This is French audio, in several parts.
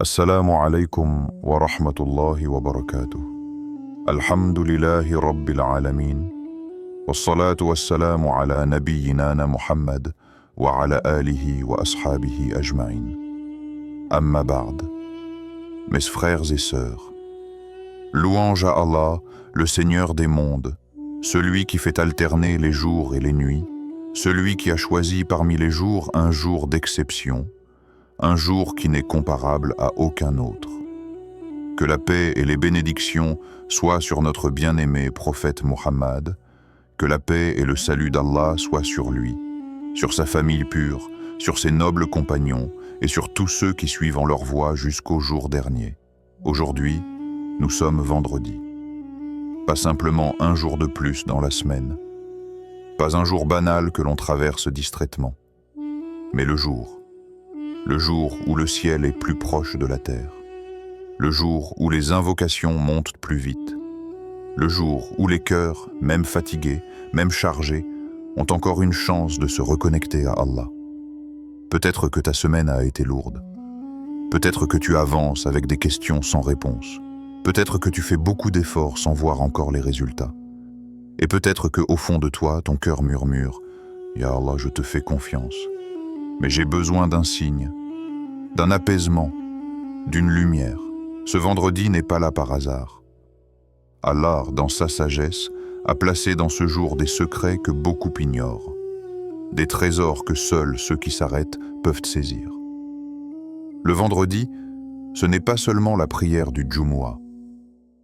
السلام عليكم ورحمة الله وبركاته. الحمد لله رب العالمين والصلاة والسلام على نبينا محمد وعلى آله وأصحابه أجمعين. أما بعد. Mes frères et sœurs, louange à Allah, le Seigneur des mondes, celui qui fait alterner les jours et les nuits, celui qui a choisi parmi les jours un jour d'exception, un jour qui n'est comparable à aucun autre. Que la paix et les bénédictions soient sur notre bien-aimé prophète Mohammed, que la paix et le salut d'Allah soient sur lui, sur sa famille pure, sur ses nobles compagnons et sur tous ceux qui suivent leur voie jusqu'au jour dernier. Aujourd'hui, nous sommes vendredi. Pas simplement un jour de plus dans la semaine, pas un jour banal que l'on traverse distraitement, mais le jour où le ciel est plus proche de la terre, le jour où les invocations montent plus vite, le jour où les cœurs, même fatigués, même chargés, ont encore une chance de se reconnecter à Allah. Peut-être que ta semaine a été lourde, peut-être que tu avances avec des questions sans réponse, peut-être que tu fais beaucoup d'efforts sans voir encore les résultats, et peut-être que au fond de toi, ton cœur murmure « Ya Allah, je te fais confiance ». Mais j'ai besoin d'un signe, d'un apaisement, d'une lumière. Ce vendredi n'est pas là par hasard. Allah, dans sa sagesse, a placé dans ce jour des secrets que beaucoup ignorent, des trésors que seuls ceux qui s'arrêtent peuvent saisir. Le vendredi, ce n'est pas seulement la prière du Jumu'ah,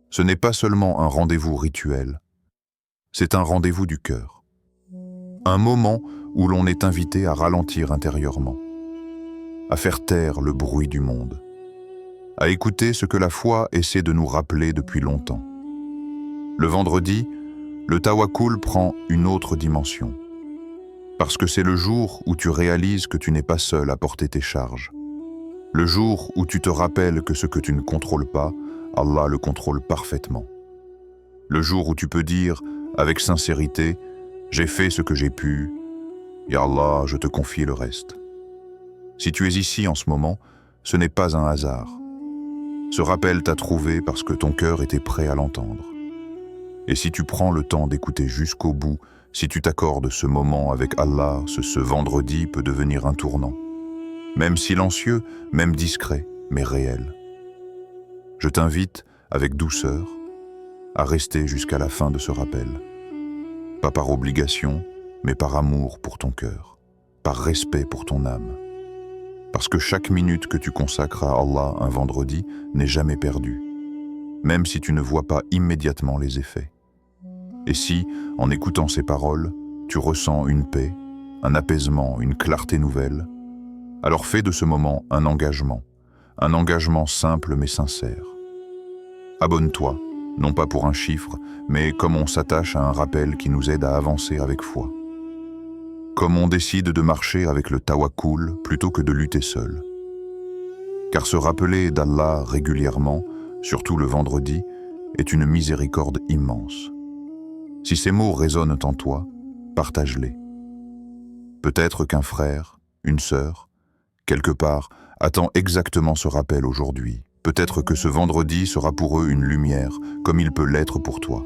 ce n'est pas seulement un rendez-vous rituel, c'est un rendez-vous du cœur. Un moment où l'on est invité à ralentir intérieurement, à faire taire le bruit du monde, à écouter ce que la foi essaie de nous rappeler depuis longtemps. Le vendredi, le tawakkul prend une autre dimension, parce que c'est le jour où tu réalises que tu n'es pas seul à porter tes charges, le jour où tu te rappelles que ce que tu ne contrôles pas, Allah le contrôle parfaitement, le jour où tu peux dire avec sincérité « J'ai fait ce que j'ai pu, Ya Allah, je te confie le reste ». Si tu es ici en ce moment, ce n'est pas un hasard. Ce rappel t'a trouvé parce que ton cœur était prêt à l'entendre. Et si tu prends le temps d'écouter jusqu'au bout, si tu t'accordes ce moment avec Allah, ce vendredi peut devenir un tournant. Même silencieux, même discret, mais réel. Je t'invite, avec douceur, à rester jusqu'à la fin de ce rappel. Pas par obligation, mais par amour pour ton cœur, par respect pour ton âme. Parce que chaque minute que tu consacres à Allah un vendredi n'est jamais perdue, même si tu ne vois pas immédiatement les effets. Et si, en écoutant ces paroles, tu ressens une paix, un apaisement, une clarté nouvelle, alors fais de ce moment un engagement simple mais sincère. Abonne-toi, non pas pour un chiffre, mais comme on s'attache à un rappel qui nous aide à avancer avec foi. Comme on décide de marcher avec le tawakkul plutôt que de lutter seul. Car se rappeler d'Allah régulièrement, surtout le vendredi, est une miséricorde immense. Si ces mots résonnent en toi, partage-les. Peut-être qu'un frère, une sœur, quelque part, attend exactement ce rappel aujourd'hui. Peut-être que ce vendredi sera pour eux une lumière, comme il peut l'être pour toi.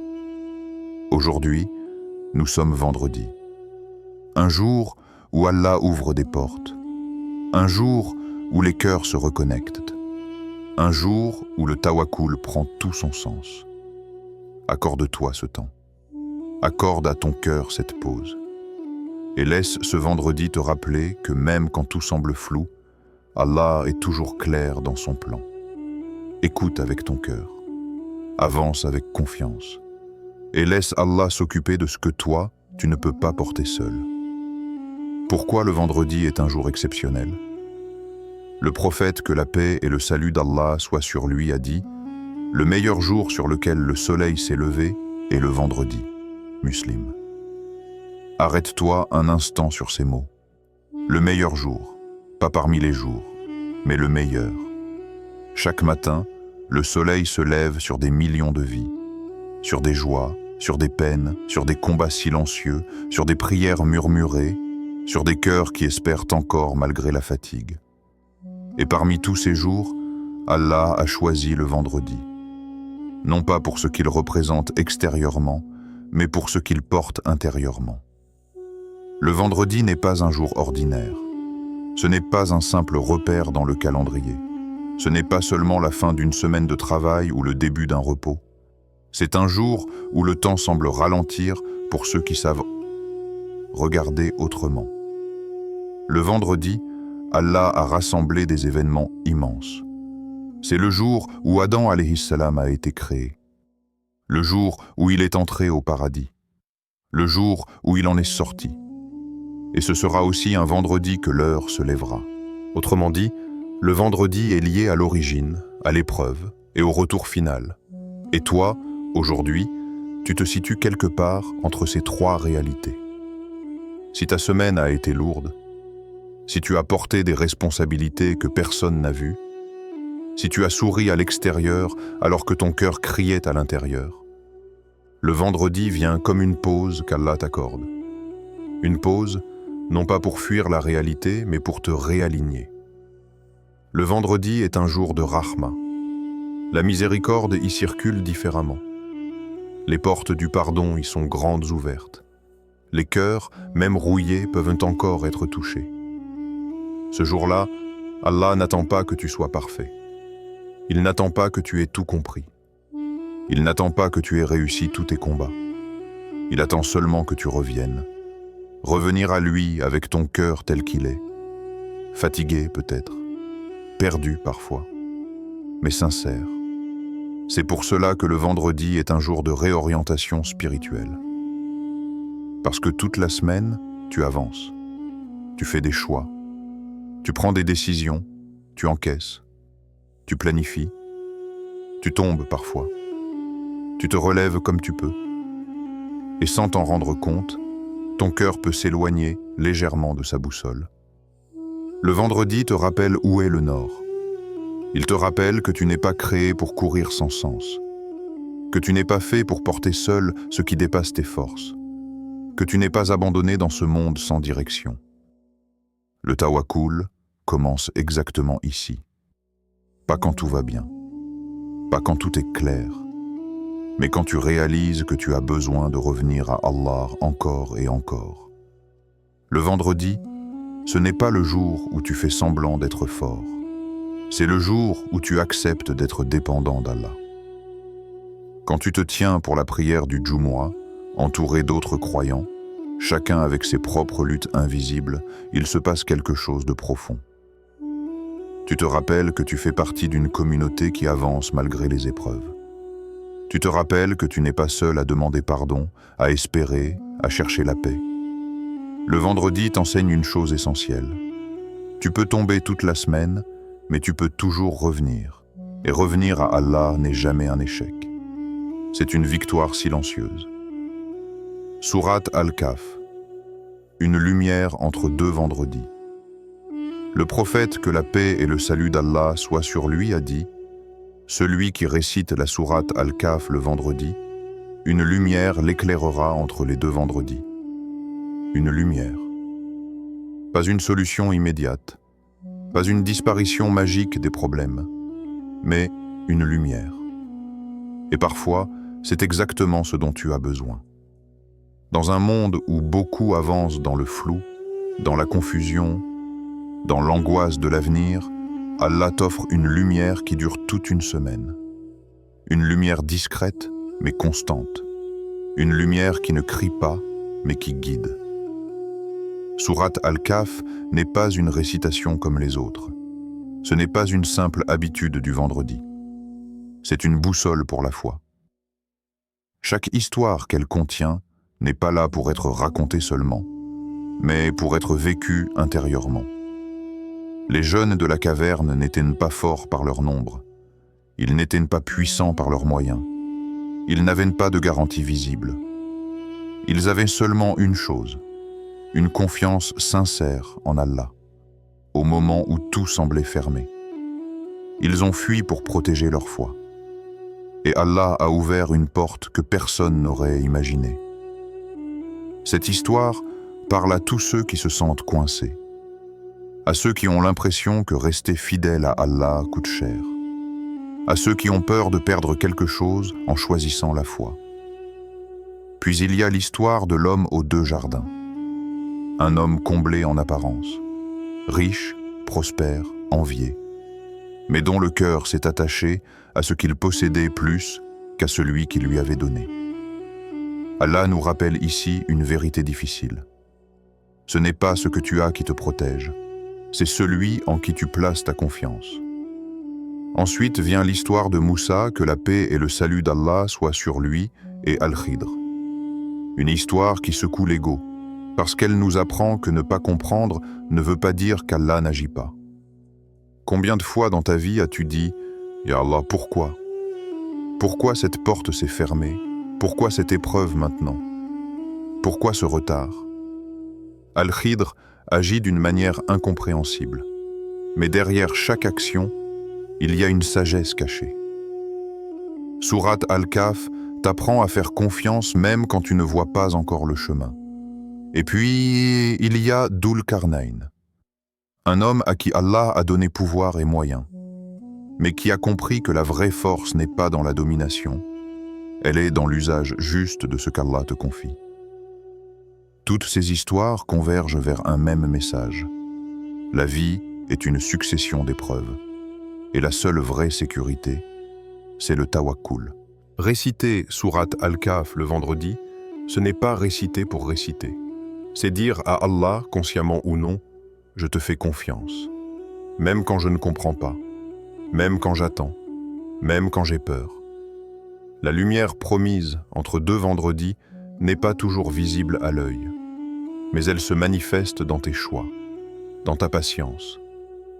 Aujourd'hui, nous sommes vendredi. Un jour où Allah ouvre des portes. Un jour où les cœurs se reconnectent. Un jour où le tawakkul prend tout son sens. Accorde-toi ce temps. Accorde à ton cœur cette pause. Et laisse ce vendredi te rappeler que même quand tout semble flou, Allah est toujours clair dans son plan. Écoute avec ton cœur. Avance avec confiance. Et laisse Allah s'occuper de ce que toi, tu ne peux pas porter seul. Pourquoi le vendredi est un jour exceptionnel? Le prophète, que la paix et le salut d'Allah soient sur lui, a dit « Le meilleur jour sur lequel le soleil s'est levé est le vendredi. » Muslim. Arrête-toi un instant sur ces mots. Le meilleur jour, pas parmi les jours, mais le meilleur. Chaque matin, le soleil se lève sur des millions de vies, sur des joies, sur des peines, sur des combats silencieux, sur des prières murmurées, sur des cœurs qui espèrent encore malgré la fatigue. Et parmi tous ces jours, Allah a choisi le vendredi. Non pas pour ce qu'il représente extérieurement, mais pour ce qu'il porte intérieurement. Le vendredi n'est pas un jour ordinaire. Ce n'est pas un simple repère dans le calendrier. Ce n'est pas seulement la fin d'une semaine de travail ou le début d'un repos. C'est un jour où le temps semble ralentir pour ceux qui savent regarder autrement. Le vendredi, Allah a rassemblé des événements immenses. C'est le jour où Adam alayhi salam a été créé. Le jour où il est entré au paradis. Le jour où il en est sorti. Et ce sera aussi un vendredi que l'heure se lèvera. Autrement dit, le vendredi est lié à l'origine, à l'épreuve et au retour final. Et toi, aujourd'hui, tu te situes quelque part entre ces trois réalités. Si ta semaine a été lourde, si tu as porté des responsabilités que personne n'a vues, si tu as souri à l'extérieur alors que ton cœur criait à l'intérieur, le vendredi vient comme une pause qu'Allah t'accorde. Une pause, non pas pour fuir la réalité, mais pour te réaligner. Le vendredi est un jour de rahma. La miséricorde y circule différemment. Les portes du pardon y sont grandes ouvertes. Les cœurs, même rouillés, peuvent encore être touchés. Ce jour-là, Allah n'attend pas que tu sois parfait. Il n'attend pas que tu aies tout compris. Il n'attend pas que tu aies réussi tous tes combats. Il attend seulement que tu reviennes. Revenir à lui avec ton cœur tel qu'il est. Fatigué peut-être, perdu parfois, mais sincère. C'est pour cela que le vendredi est un jour de réorientation spirituelle. Parce que toute la semaine, tu avances. Tu fais des choix. Tu prends des décisions. Tu encaisses. Tu planifies. Tu tombes parfois. Tu te relèves comme tu peux. Et sans t'en rendre compte, ton cœur peut s'éloigner légèrement de sa boussole. Le vendredi te rappelle où est le nord. Il te rappelle que tu n'es pas créé pour courir sans sens, que tu n'es pas fait pour porter seul ce qui dépasse tes forces, que tu n'es pas abandonné dans ce monde sans direction. Le tawakkul commence exactement ici. Pas quand tout va bien, pas quand tout est clair, mais quand tu réalises que tu as besoin de revenir à Allah encore et encore. Le vendredi, ce n'est pas le jour où tu fais semblant d'être fort. C'est le jour où tu acceptes d'être dépendant d'Allah. Quand tu te tiens pour la prière du Jumu'ah, entouré d'autres croyants, chacun avec ses propres luttes invisibles, il se passe quelque chose de profond. Tu te rappelles que tu fais partie d'une communauté qui avance malgré les épreuves. Tu te rappelles que tu n'es pas seul à demander pardon, à espérer, à chercher la paix. Le vendredi t'enseigne une chose essentielle. Tu peux tomber toute la semaine, mais tu peux toujours revenir. Et revenir à Allah n'est jamais un échec. C'est une victoire silencieuse. Sourate Al-Kahf. Une lumière entre deux vendredis. Le prophète, que la paix et le salut d'Allah soient sur lui, a dit: celui qui récite la sourate Al-Kahf le vendredi, une lumière l'éclairera entre les deux vendredis. Une lumière. Pas une solution immédiate, pas une disparition magique des problèmes, mais une lumière. Et parfois, c'est exactement ce dont tu as besoin. Dans un monde où beaucoup avancent dans le flou, dans la confusion, dans l'angoisse de l'avenir, Allah t'offre une lumière qui dure toute une semaine. Une lumière discrète, mais constante. Une lumière qui ne crie pas, mais qui guide. Sourate Al-Kahf n'est pas une récitation comme les autres. Ce n'est pas une simple habitude du vendredi. C'est une boussole pour la foi. Chaque histoire qu'elle contient n'est pas là pour être racontée seulement, mais pour être vécue intérieurement. Les jeunes de la caverne n'étaient pas forts par leur nombre. Ils n'étaient pas puissants par leurs moyens. Ils n'avaient pas de garantie visible. Ils avaient seulement une chose, une confiance sincère en Allah, au moment où tout semblait fermé. Ils ont fui pour protéger leur foi. Et Allah a ouvert une porte que personne n'aurait imaginée. Cette histoire parle à tous ceux qui se sentent coincés, à ceux qui ont l'impression que rester fidèle à Allah coûte cher, à ceux qui ont peur de perdre quelque chose en choisissant la foi. Puis il y a l'histoire de l'homme aux 2 jardins. Un homme comblé en apparence, riche, prospère, envié, mais dont le cœur s'est attaché à ce qu'il possédait plus qu'à celui qui lui avait donné. Allah nous rappelle ici une vérité difficile. Ce n'est pas ce que tu as qui te protège, c'est celui en qui tu places ta confiance. Ensuite vient l'histoire de Moussa, que la paix et le salut d'Allah soient sur lui, et Al-Khidr. Une histoire qui secoue l'ego, parce qu'elle nous apprend que ne pas comprendre ne veut pas dire qu'Allah n'agit pas. Combien de fois dans ta vie as-tu dit « Ya Allah, pourquoi ? Pourquoi cette porte s'est fermée ? Pourquoi cette épreuve maintenant ? Pourquoi ce retard ?» Al-Khidr agit d'une manière incompréhensible. Mais derrière chaque action, il y a une sagesse cachée. Sourate Al-Kahf t'apprend à faire confiance même quand tu ne vois pas encore le chemin. Et puis, il y a Dhul Qarnayn, un homme à qui Allah a donné pouvoir et moyens, mais qui a compris que la vraie force n'est pas dans la domination, elle est dans l'usage juste de ce qu'Allah te confie. Toutes ces histoires convergent vers un même message. La vie est une succession d'épreuves, et la seule vraie sécurité, c'est le tawakkul. Réciter Sourate Al-Kahf le vendredi, ce n'est pas réciter pour réciter. C'est dire à Allah, consciemment ou non, « Je te fais confiance », même quand je ne comprends pas, même quand j'attends, même quand j'ai peur. La lumière promise entre 2 vendredis n'est pas toujours visible à l'œil, mais elle se manifeste dans tes choix, dans ta patience,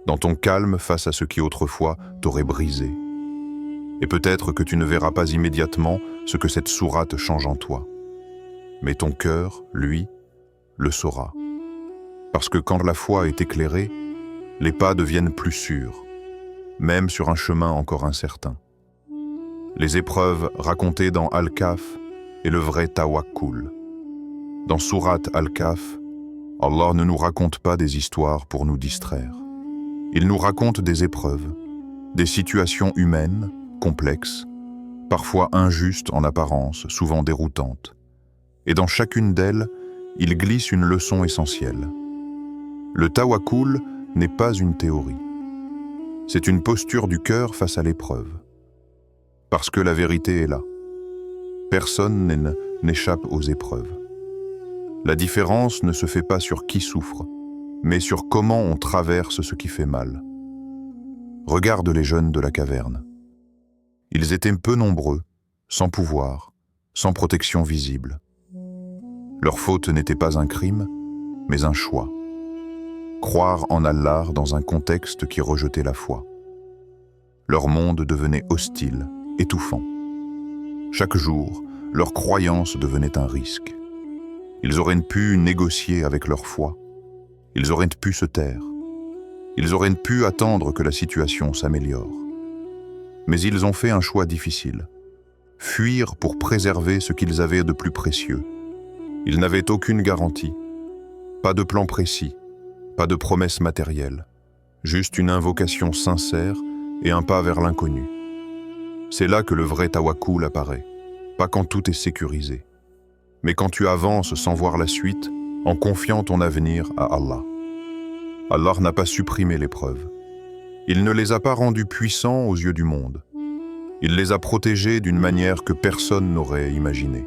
dans ton calme face à ce qui autrefois t'aurait brisé. Et peut-être que tu ne verras pas immédiatement ce que cette sourate change en toi. Mais ton cœur, lui, le saura. Parce que quand la foi est éclairée, les pas deviennent plus sûrs, même sur un chemin encore incertain. Les épreuves racontées dans Al-Kahf est le vrai tawakkul. Dans Sourate Al-Kahf, Allah ne nous raconte pas des histoires pour nous distraire. Il nous raconte des épreuves, des situations humaines, complexes, parfois injustes en apparence, souvent déroutantes. Et dans chacune d'elles, il glisse une leçon essentielle. Le tawakkul n'est pas une théorie. C'est une posture du cœur face à l'épreuve. Parce que la vérité est là. Personne n'échappe aux épreuves. La différence ne se fait pas sur qui souffre, mais sur comment on traverse ce qui fait mal. Regarde les jeunes de la caverne. Ils étaient peu nombreux, sans pouvoir, sans protection visible. Leur faute n'était pas un crime, mais un choix. Croire en Allah dans un contexte qui rejetait la foi. Leur monde devenait hostile, étouffant. Chaque jour, leur croyance devenait un risque. Ils auraient pu négocier avec leur foi. Ils auraient pu se taire. Ils auraient pu attendre que la situation s'améliore. Mais ils ont fait un choix difficile. Fuir pour préserver ce qu'ils avaient de plus précieux. Ils n'avaient aucune garantie, pas de plan précis, pas de promesse matérielle, juste une invocation sincère et un pas vers l'inconnu. C'est là que le vrai tawakkul apparaît, pas quand tout est sécurisé, mais quand tu avances sans voir la suite, en confiant ton avenir à Allah. Allah n'a pas supprimé l'épreuve. Il ne les a pas rendus puissants aux yeux du monde. Il les a protégés d'une manière que personne n'aurait imaginée.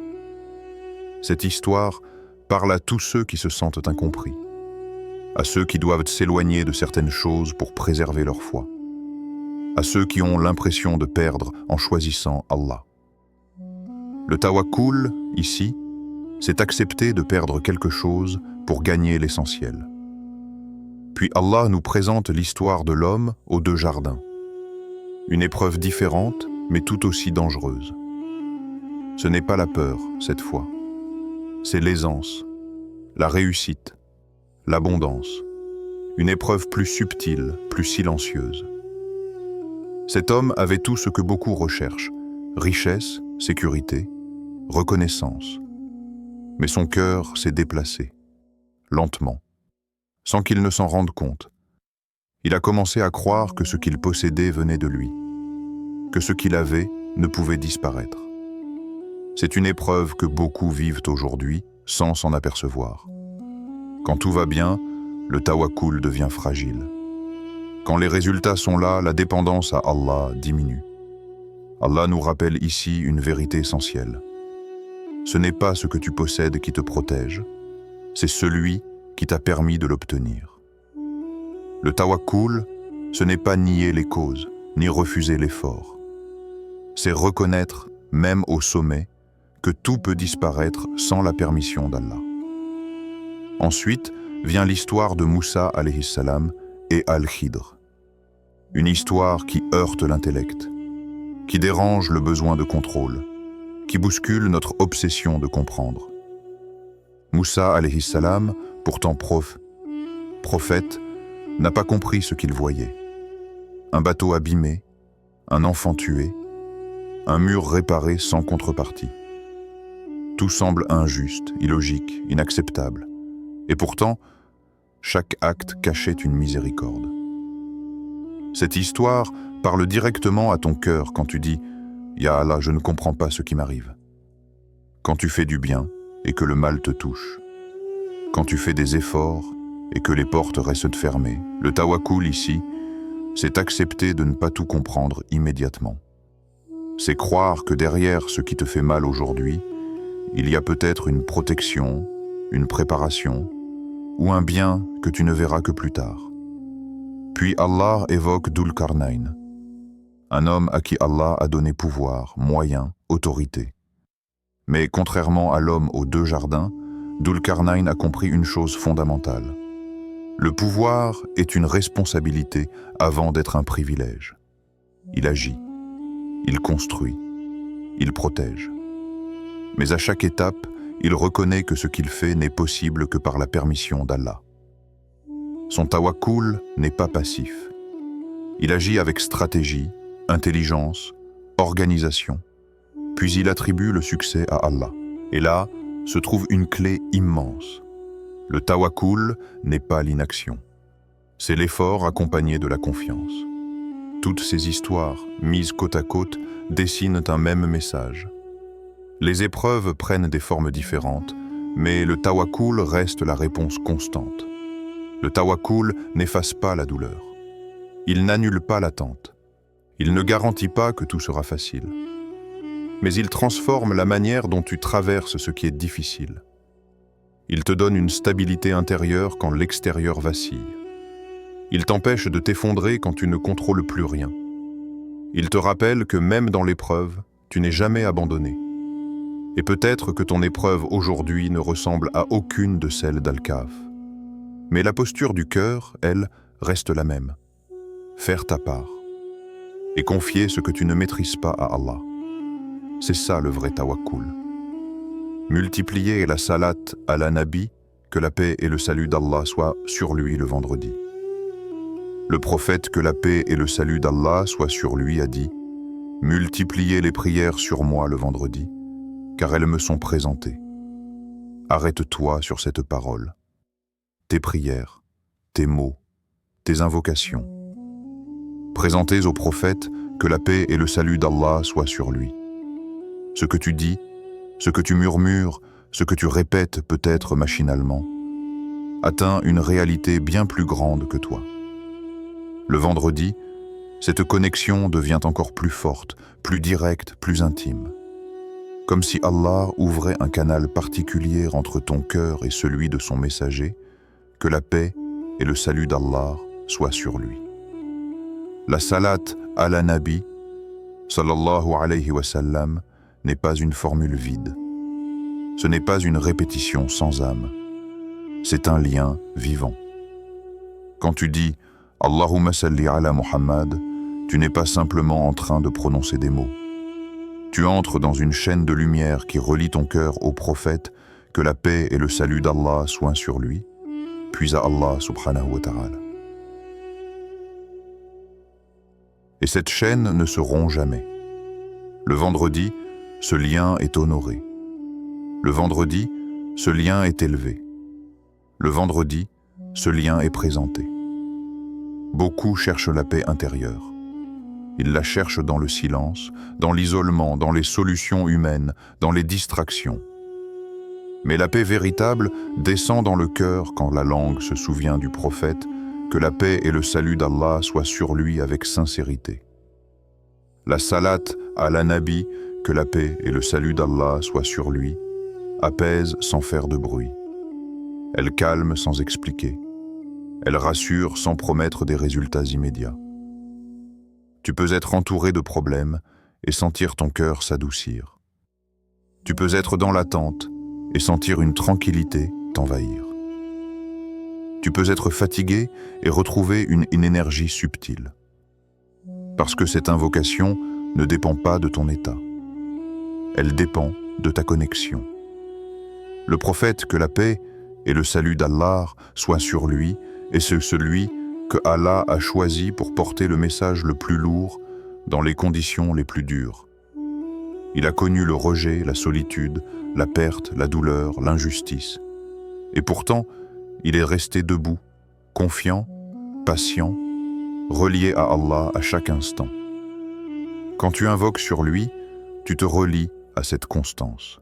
Cette histoire parle à tous ceux qui se sentent incompris, à ceux qui doivent s'éloigner de certaines choses pour préserver leur foi, à ceux qui ont l'impression de perdre en choisissant Allah. Le tawakkul, ici, c'est accepter de perdre quelque chose pour gagner l'essentiel. Puis Allah nous présente l'histoire de l'homme aux 2 jardins. Une épreuve différente, mais tout aussi dangereuse. Ce n'est pas la peur, cette fois. C'est l'aisance, la réussite, l'abondance. Une épreuve plus subtile, plus silencieuse. Cet homme avait tout ce que beaucoup recherchent, richesse, sécurité, reconnaissance. Mais son cœur s'est déplacé, lentement, sans qu'il ne s'en rende compte. Il a commencé à croire que ce qu'il possédait venait de lui. que ce qu'il avait ne pouvait disparaître. C'est une épreuve que beaucoup vivent aujourd'hui sans s'en apercevoir. Quand tout va bien, le tawakkul devient fragile. Quand les résultats sont là, la dépendance à Allah diminue. Allah nous rappelle ici une vérité essentielle. Ce n'est pas ce que tu possèdes qui te protège, c'est celui qui t'a permis de l'obtenir. Le tawakkul, ce n'est pas nier les causes, ni refuser l'effort. C'est reconnaître, même au sommet, que tout peut disparaître sans la permission d'Allah. Ensuite vient l'histoire de Moussa alayhi salam et Al-Khidr. Une histoire qui heurte l'intellect, qui dérange le besoin de contrôle, qui bouscule notre obsession de comprendre. Moussa alayhi salam, pourtant prophète, n'a pas compris ce qu'il voyait. Un bateau abîmé, un enfant tué, un mur réparé sans contrepartie. Tout semble injuste, illogique, inacceptable. Et pourtant, chaque acte cachait une miséricorde. Cette histoire parle directement à ton cœur quand tu dis « Ya Allah, je ne comprends pas ce qui m'arrive ». Quand tu fais du bien et que le mal te touche. Quand tu fais des efforts et que les portes restent fermées. Le tawakkul ici, c'est accepter de ne pas tout comprendre immédiatement. C'est croire que derrière ce qui te fait mal aujourd'hui, il y a peut-être une protection, une préparation, ou un bien que tu ne verras que plus tard. Puis Allah évoque Dhul-Qarnayn, un homme à qui Allah a donné pouvoir, moyens, autorité. Mais contrairement à l'homme aux deux jardins, Dhul-Qarnayn a compris une chose fondamentale. Le pouvoir est une responsabilité avant d'être un privilège. Il agit, il construit, il protège. Mais à chaque étape, il reconnaît que ce qu'il fait n'est possible que par la permission d'Allah. Son tawakkul n'est pas passif. Il agit avec stratégie, intelligence, organisation, puis il attribue le succès à Allah. Et là se trouve une clé immense. Le tawakkul n'est pas l'inaction. C'est l'effort accompagné de la confiance. Toutes ces histoires, mises côte à côte, dessinent un même message. Les épreuves prennent des formes différentes, mais le tawakkul reste la réponse constante. Le tawakkul n'efface pas la douleur. Il n'annule pas l'attente. Il ne garantit pas que tout sera facile. Mais il transforme la manière dont tu traverses ce qui est difficile. Il te donne une stabilité intérieure quand l'extérieur vacille. Il t'empêche de t'effondrer quand tu ne contrôles plus rien. Il te rappelle que même dans l'épreuve, tu n'es jamais abandonné. Et peut-être que ton épreuve aujourd'hui ne ressemble à aucune de celles d'Al-Kahf. Mais la posture du cœur, elle, reste la même. Faire ta part. Et confier ce que tu ne maîtrises pas à Allah. C'est ça le vrai tawakkul. Multiplier la salat à la Nabi, que la paix et le salut d'Allah soient sur lui le vendredi. Le prophète, que la paix et le salut d'Allah soient sur lui, a dit « Multipliez les prières sur moi le vendredi, car elles me sont présentées. Arrête-toi sur cette parole. Tes prières, tes mots, tes invocations. Présentez au prophète que la paix et le salut d'Allah soient sur lui. Ce que tu dis, ce que tu murmures, ce que tu répètes peut-être machinalement, atteint une réalité bien plus grande que toi. Le vendredi, cette connexion devient encore plus forte, plus directe, plus intime. Comme si Allah ouvrait un canal particulier entre ton cœur et celui de son messager, que la paix et le salut d'Allah soient sur lui. La salat à la Nabi, sallallahu alayhi wa sallam, n'est pas une formule vide. Ce n'est pas une répétition sans âme. C'est un lien vivant. Quand tu dis « Allahumma salli ala Muhammad », tu n'es pas simplement en train de prononcer des mots. Tu entres dans une chaîne de lumière qui relie ton cœur au prophète, que la paix et le salut d'Allah soient sur lui, puis à Allah subhanahu wa ta'ala. Et cette chaîne ne se rompt jamais. Le vendredi, ce lien est honoré. Le vendredi, ce lien est élevé. Le vendredi, ce lien est présenté. Beaucoup cherchent la paix intérieure. Il la cherche dans le silence, dans l'isolement, dans les solutions humaines, dans les distractions. Mais la paix véritable descend dans le cœur quand la langue se souvient du prophète, que la paix et le salut d'Allah soient sur lui avec sincérité. La salat ala nabi, que la paix et le salut d'Allah soient sur lui, apaise sans faire de bruit. Elle calme sans expliquer. Elle rassure sans promettre des résultats immédiats. Tu peux être entouré de problèmes et sentir ton cœur s'adoucir. Tu peux être dans l'attente et sentir une tranquillité t'envahir. Tu peux être fatigué et retrouver une énergie subtile. Parce que cette invocation ne dépend pas de ton état. Elle dépend de ta connexion. Le prophète, que la paix et le salut d'Allah soient sur lui, et c'est celui que Allah a choisi pour porter le message le plus lourd dans les conditions les plus dures. Il a connu le rejet, la solitude, la perte, la douleur, l'injustice. Et pourtant, il est resté debout, confiant, patient, relié à Allah à chaque instant. Quand tu invoques sur lui, tu te relis à cette constance,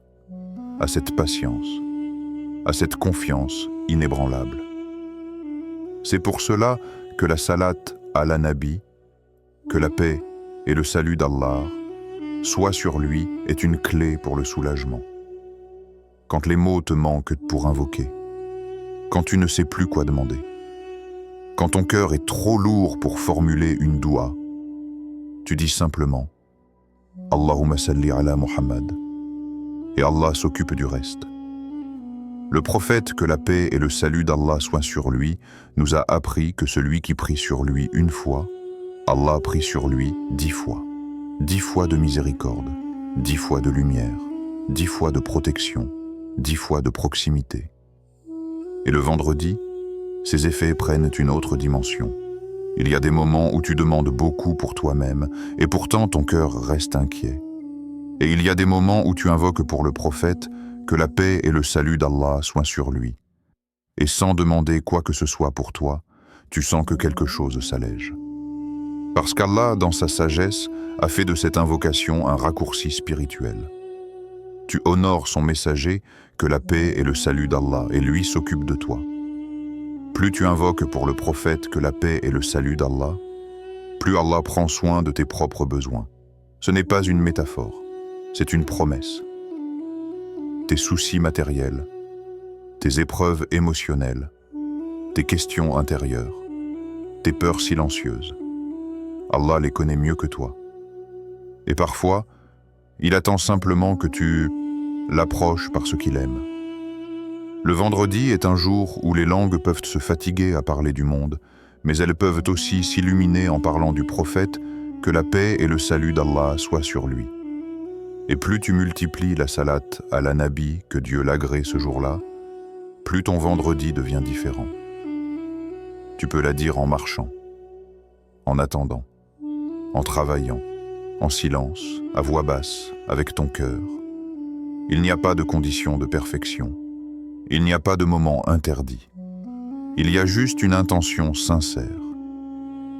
à cette patience, à cette confiance inébranlable. C'est pour cela que la salat ala nabi, que la paix et le salut d'Allah soient sur lui, est une clé pour le soulagement. Quand les mots te manquent pour invoquer, quand tu ne sais plus quoi demander, quand ton cœur est trop lourd pour formuler une doua, tu dis simplement « Allahumma salli ala Muhammad » et Allah s'occupe du reste. Le prophète, que la paix et le salut d'Allah soient sur lui, nous a appris que celui qui prie sur lui une fois, Allah prie sur lui 10 fois. 10 fois de miséricorde, 10 fois de lumière, 10 fois de protection, 10 fois de proximité. Et le vendredi, ces effets prennent une autre dimension. Il y a des moments où tu demandes beaucoup pour toi-même, et pourtant ton cœur reste inquiet. Et il y a des moments où tu invoques pour le prophète, que la paix et le salut d'Allah soient sur lui. Et sans demander quoi que ce soit pour toi, tu sens que quelque chose s'allège. Parce qu'Allah, dans sa sagesse, a fait de cette invocation un raccourci spirituel. Tu honores son messager, que la paix et le salut d'Allah, et lui s'occupe de toi. Plus tu invoques pour le prophète, que la paix et le salut d'Allah, plus Allah prend soin de tes propres besoins. Ce n'est pas une métaphore, c'est une promesse. Tes soucis matériels, tes épreuves émotionnelles, tes questions intérieures, tes peurs silencieuses. Allah les connaît mieux que toi. Et parfois, il attend simplement que tu l'approches parce qu'il aime. Le vendredi est un jour où les langues peuvent se fatiguer à parler du monde, mais elles peuvent aussi s'illuminer en parlant du prophète, que la paix et le salut d'Allah soient sur lui. Et plus tu multiplies la salat ala nabi, que Dieu l'agrée ce jour-là, plus ton vendredi devient différent. Tu peux la dire en marchant, en attendant, en travaillant, en silence, à voix basse, avec ton cœur. Il n'y a pas de condition de perfection. Il n'y a pas de moment interdit. Il y a juste une intention sincère.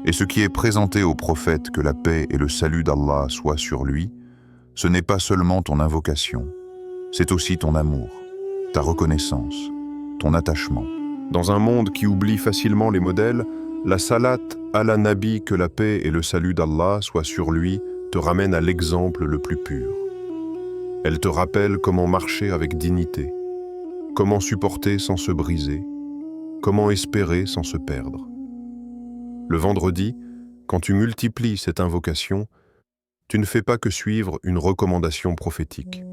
Et ce qui est présenté au prophète, que la paix et le salut d'Allah soient sur lui, ce n'est pas seulement ton invocation, c'est aussi ton amour, ta reconnaissance, ton attachement. Dans un monde qui oublie facilement les modèles, la salat ala nabi, que la paix et le salut d'Allah soient sur lui, te ramène à l'exemple le plus pur. Elle te rappelle comment marcher avec dignité, comment supporter sans se briser, comment espérer sans se perdre. Le vendredi, quand tu multiplies cette invocation, tu ne fais pas que suivre une recommandation prophétique.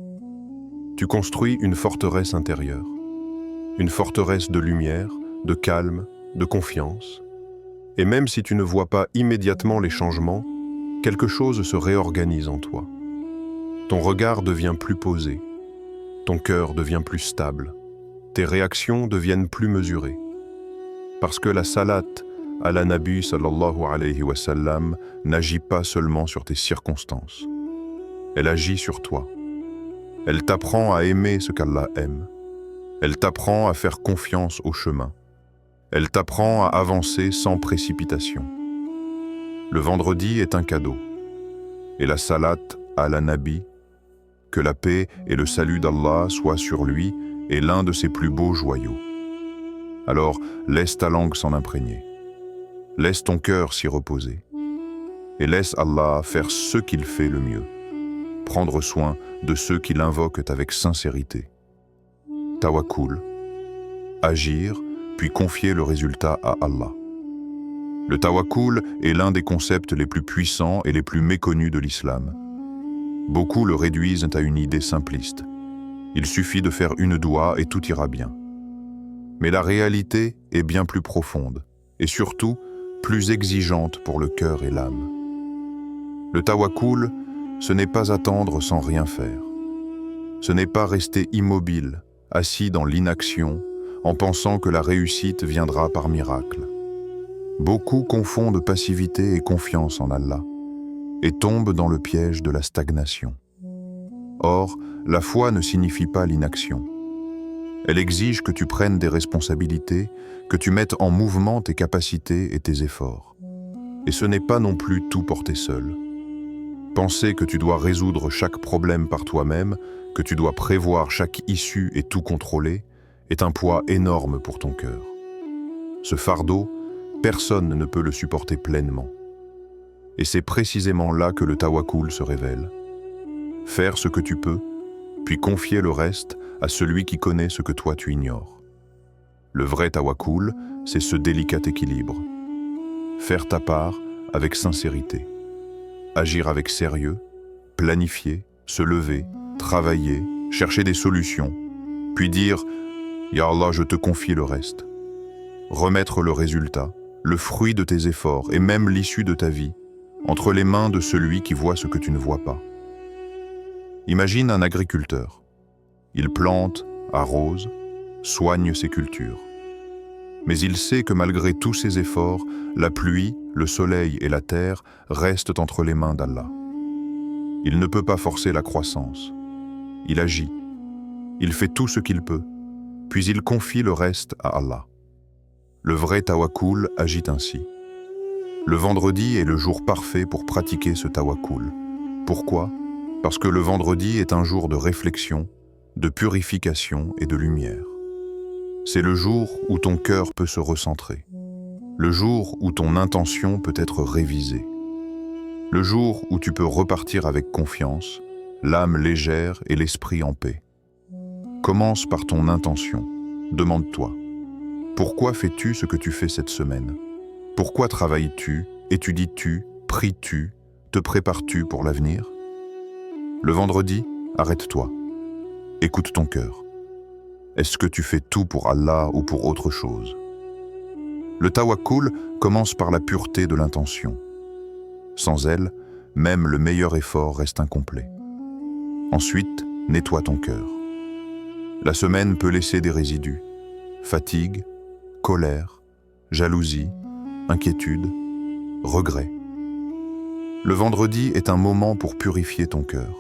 Tu construis une forteresse intérieure, une forteresse de lumière, de calme, de confiance. Et même si tu ne vois pas immédiatement les changements, quelque chose se réorganise en toi. Ton regard devient plus posé, ton cœur devient plus stable, tes réactions deviennent plus mesurées. Parce que la salat ala nabi sallallahu alayhi wa sallam n'agit pas seulement sur tes circonstances. Elle agit sur toi. Elle t'apprend à aimer ce qu'Allah aime. Elle t'apprend à faire confiance au chemin. Elle t'apprend à avancer sans précipitation. Le vendredi est un cadeau. et la salat à la Nabi, que la paix et le salut d'Allah soient sur lui, est l'un de ses plus beaux joyaux. Alors laisse ta langue s'en imprégner, laisse ton cœur s'y reposer, et laisse Allah faire ce qu'il fait le mieux, prendre soin de ceux qui l'invoquent avec sincérité. Tawakkul, agir, puis confier le résultat à Allah. Le tawakkul est l'un des concepts les plus puissants et les plus méconnus de l'islam. Beaucoup le réduisent à une idée simpliste. Il suffit de faire une doua et tout ira bien. Mais la réalité est bien plus profonde et surtout plus exigeante pour le cœur et l'âme. Le tawakkul, ce n'est pas attendre sans rien faire. Ce n'est pas rester immobile, assis dans l'inaction, en pensant que la réussite viendra par miracle. Beaucoup confondent passivité et confiance en Allah et tombent dans le piège de la stagnation. Or, la foi ne signifie pas l'inaction. Elle exige que tu prennes des responsabilités, que tu mettes en mouvement tes capacités et tes efforts. Et ce n'est pas non plus tout porter seul. Penser que tu dois résoudre chaque problème par toi-même, que tu dois prévoir chaque issue et tout contrôler, est un poids énorme pour ton cœur. Ce fardeau, personne ne peut le supporter pleinement. Et c'est précisément là que le tawakkul se révèle. Faire ce que tu peux, puis confier le reste à celui qui connaît ce que toi tu ignores. Le vrai tawakkul, c'est ce délicat équilibre. Faire ta part avec sincérité. Agir avec sérieux, planifier, se lever, travailler, chercher des solutions, puis dire « Ya Allah, je te confie le reste ». Remettre le résultat, le fruit de tes efforts et même l'issue de ta vie, entre les mains de celui qui voit ce que tu ne vois pas. Imagine un agriculteur. Il plante, arrose, soigne ses cultures. Mais il sait que malgré tous ses efforts, la pluie, le soleil et la terre restent entre les mains d'Allah. Il ne peut pas forcer la croissance. Il agit. Il fait tout ce qu'il peut, puis il confie le reste à Allah. Le vrai tawakkul agit ainsi. Le vendredi est le jour parfait pour pratiquer ce tawakkul. Pourquoi ? Parce que le vendredi est un jour de réflexion, de purification et de lumière. C'est le jour où ton cœur peut se recentrer. Le jour où ton intention peut être révisée. Le jour où tu peux repartir avec confiance, l'âme légère et l'esprit en paix. Commence par ton intention. Demande-toi. Pourquoi fais-tu ce que tu fais cette semaine ? Pourquoi travailles-tu, étudies-tu, pries-tu, te prépares-tu pour l'avenir ? Le vendredi, arrête-toi. Écoute ton cœur. Est-ce que tu fais tout pour Allah ou pour autre chose ? Le tawakkul commence par la pureté de l'intention. Sans elle, même le meilleur effort reste incomplet. Ensuite, nettoie ton cœur. La semaine peut laisser des résidus. Fatigue, colère, jalousie, inquiétude, regret. Le vendredi est un moment pour purifier ton cœur,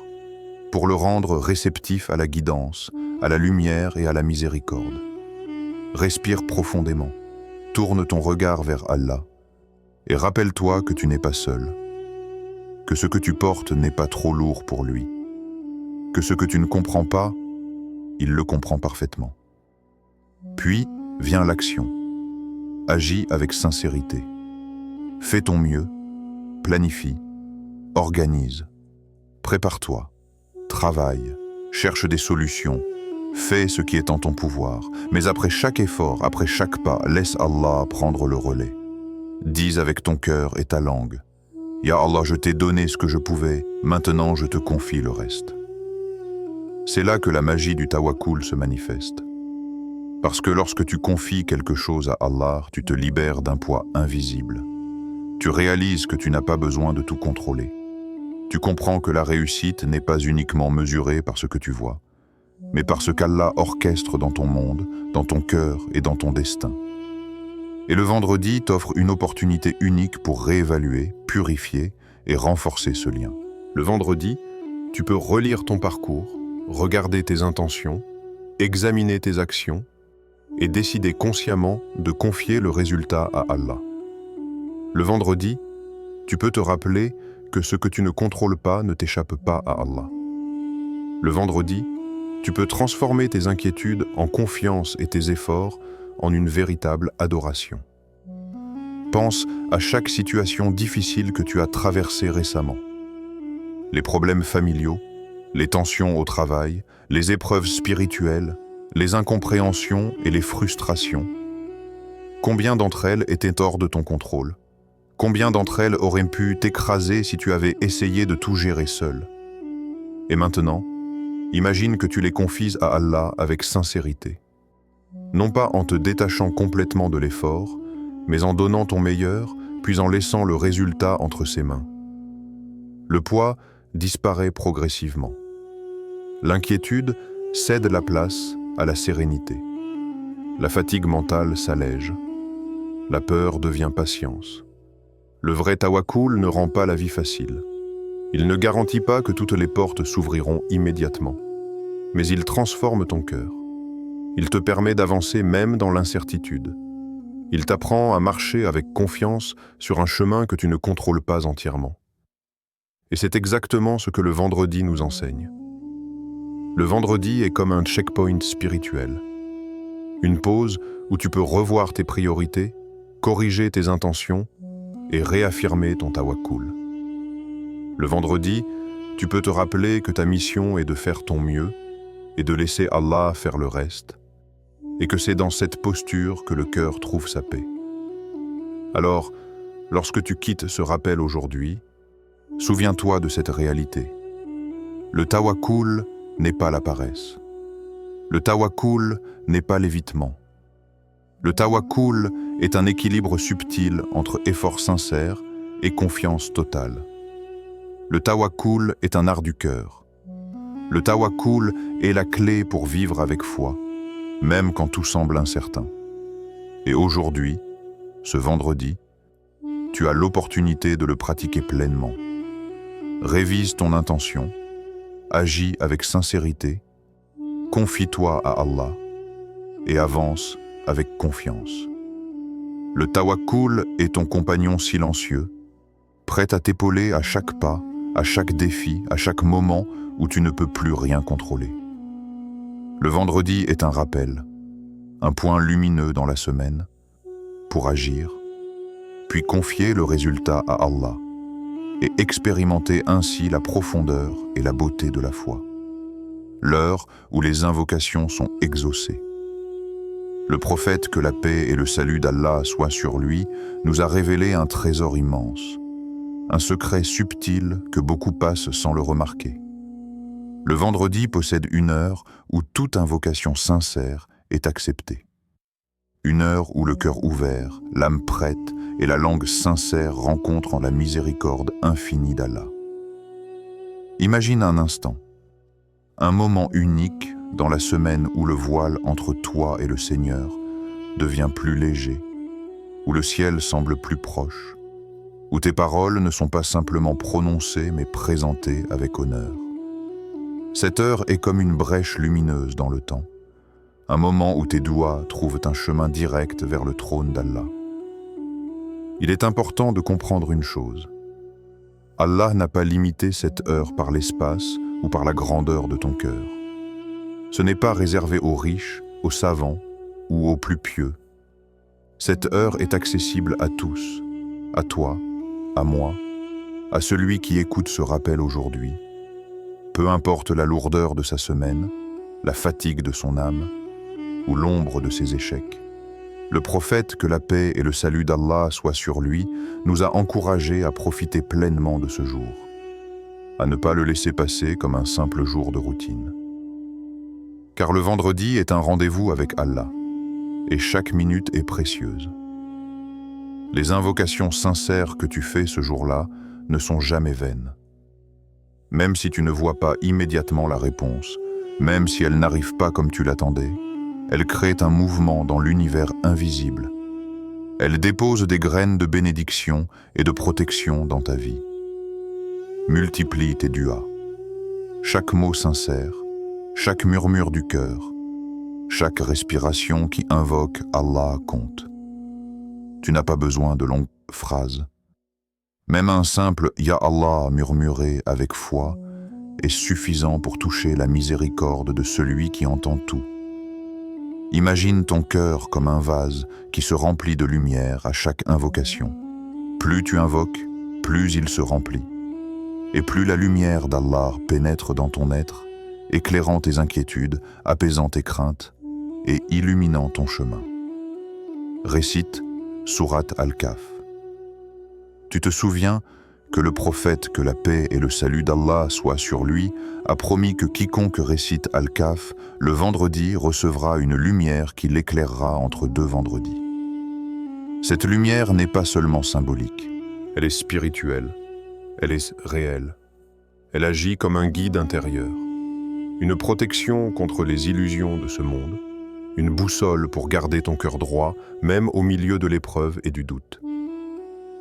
pour le rendre réceptif à la guidance, à la lumière et à la miséricorde. Respire profondément, tourne ton regard vers Allah et rappelle-toi que tu n'es pas seul, que ce que tu portes n'est pas trop lourd pour lui, que ce que tu ne comprends pas, il le comprend parfaitement. Puis vient l'action. Agis avec sincérité. Fais ton mieux, planifie, organise, prépare-toi, travaille, cherche des solutions, fais ce qui est en ton pouvoir, mais après chaque effort, après chaque pas, laisse Allah prendre le relais. Dis avec ton cœur et ta langue, « Ya Allah, je t'ai donné ce que je pouvais, maintenant je te confie le reste. » C'est là que la magie du tawakkul se manifeste. Parce que lorsque tu confies quelque chose à Allah, tu te libères d'un poids invisible. Tu réalises que tu n'as pas besoin de tout contrôler. Tu comprends que la réussite n'est pas uniquement mesurée par ce que tu vois, mais par ce qu'Allah orchestre dans ton monde, dans ton cœur et dans ton destin. Et le vendredi t'offre une opportunité unique pour réévaluer, purifier et renforcer ce lien. Le vendredi, tu peux relire ton parcours, regarder tes intentions, examiner tes actions et décider consciemment de confier le résultat à Allah. Le vendredi, tu peux te rappeler que ce que tu ne contrôles pas ne t'échappe pas à Allah. Le vendredi, tu peux transformer tes inquiétudes en confiance et tes efforts en une véritable adoration. Pense à chaque situation difficile que tu as traversée récemment. Les problèmes familiaux, les tensions au travail, les épreuves spirituelles, les incompréhensions et les frustrations. Combien d'entre elles étaient hors de ton contrôle? Combien d'entre elles auraient pu t'écraser si tu avais essayé de tout gérer seul? Et maintenant, imagine que tu les confies à Allah avec sincérité. Non pas en te détachant complètement de l'effort, mais en donnant ton meilleur, puis en laissant le résultat entre ses mains. Le poids disparaît progressivement. L'inquiétude cède la place à la sérénité. La fatigue mentale s'allège. La peur devient patience. Le vrai tawakkul ne rend pas la vie facile. Il ne garantit pas que toutes les portes s'ouvriront immédiatement, mais il transforme ton cœur. Il te permet d'avancer même dans l'incertitude. Il t'apprend à marcher avec confiance sur un chemin que tu ne contrôles pas entièrement. Et c'est exactement ce que le vendredi nous enseigne. Le vendredi est comme un checkpoint spirituel. Une pause où tu peux revoir tes priorités, corriger tes intentions et réaffirmer ton tawakkul. Le vendredi, tu peux te rappeler que ta mission est de faire ton mieux et de laisser Allah faire le reste, et que c'est dans cette posture que le cœur trouve sa paix. Alors, lorsque tu quittes ce rappel aujourd'hui, souviens-toi de cette réalité. Le tawakkul n'est pas la paresse. Le tawakkul n'est pas l'évitement. Le tawakkul est un équilibre subtil entre effort sincère et confiance totale. Le tawakkul est un art du cœur. Le tawakkul est la clé pour vivre avec foi, même quand tout semble incertain. Et aujourd'hui, ce vendredi, tu as l'opportunité de le pratiquer pleinement. Révise ton intention, agis avec sincérité, confie-toi à Allah et avance avec confiance. Le tawakkul est ton compagnon silencieux, prêt à t'épauler à chaque pas, à chaque défi, à chaque moment où tu ne peux plus rien contrôler. Le vendredi est un rappel, un point lumineux dans la semaine, pour agir, puis confier le résultat à Allah et expérimenter ainsi la profondeur et la beauté de la foi. L'heure où les invocations sont exaucées. Le prophète, que la paix et le salut d'Allah soient sur lui, nous a révélé un trésor immense, un secret subtil que beaucoup passent sans le remarquer. Le vendredi possède une heure où toute invocation sincère est acceptée. Une heure où le cœur ouvert, l'âme prête et la langue sincère rencontrent la miséricorde infinie d'Allah. Imagine un instant, un moment unique dans la semaine où le voile entre toi et le Seigneur devient plus léger, où le ciel semble plus proche, où tes paroles ne sont pas simplement prononcées mais présentées avec honneur. Cette heure est comme une brèche lumineuse dans le temps, un moment où tes doigts trouvent un chemin direct vers le trône d'Allah. Il est important de comprendre une chose. Allah n'a pas limité cette heure par l'espace ou par la grandeur de ton cœur. Ce n'est pas réservé aux riches, aux savants ou aux plus pieux. Cette heure est accessible à tous, à toi, à moi, à celui qui écoute ce rappel aujourd'hui. Peu importe la lourdeur de sa semaine, la fatigue de son âme ou l'ombre de ses échecs. Le prophète, que la paix et le salut d'Allah soient sur lui, nous a encouragés à profiter pleinement de ce jour, à ne pas le laisser passer comme un simple jour de routine. Car le vendredi est un rendez-vous avec Allah, et chaque minute est précieuse. Les invocations sincères que tu fais ce jour-là ne sont jamais vaines. Même si tu ne vois pas immédiatement la réponse, même si elle n'arrive pas comme tu l'attendais, elle crée un mouvement dans l'univers invisible. Elle dépose des graines de bénédiction et de protection dans ta vie. Multiplie tes duas. Chaque mot sincère, chaque murmure du cœur, chaque respiration qui invoque Allah compte. Tu n'as pas besoin de longues phrases. Même un simple « Ya Allah » murmuré avec foi est suffisant pour toucher la miséricorde de celui qui entend tout. Imagine ton cœur comme un vase qui se remplit de lumière à chaque invocation. Plus tu invoques, plus il se remplit. Et plus la lumière d'Allah pénètre dans ton être, éclairant tes inquiétudes, apaisant tes craintes et illuminant ton chemin. Récite Sourate Al-Kahf. Tu te souviens que le prophète, que la paix et le salut d'Allah soient sur lui, a promis que quiconque récite Al-Kahf le vendredi recevra une lumière qui l'éclairera entre deux vendredis. Cette lumière n'est pas seulement symbolique. Elle est spirituelle, elle est réelle. Elle agit comme un guide intérieur, une protection contre les illusions de ce monde, une boussole pour garder ton cœur droit, même au milieu de l'épreuve et du doute.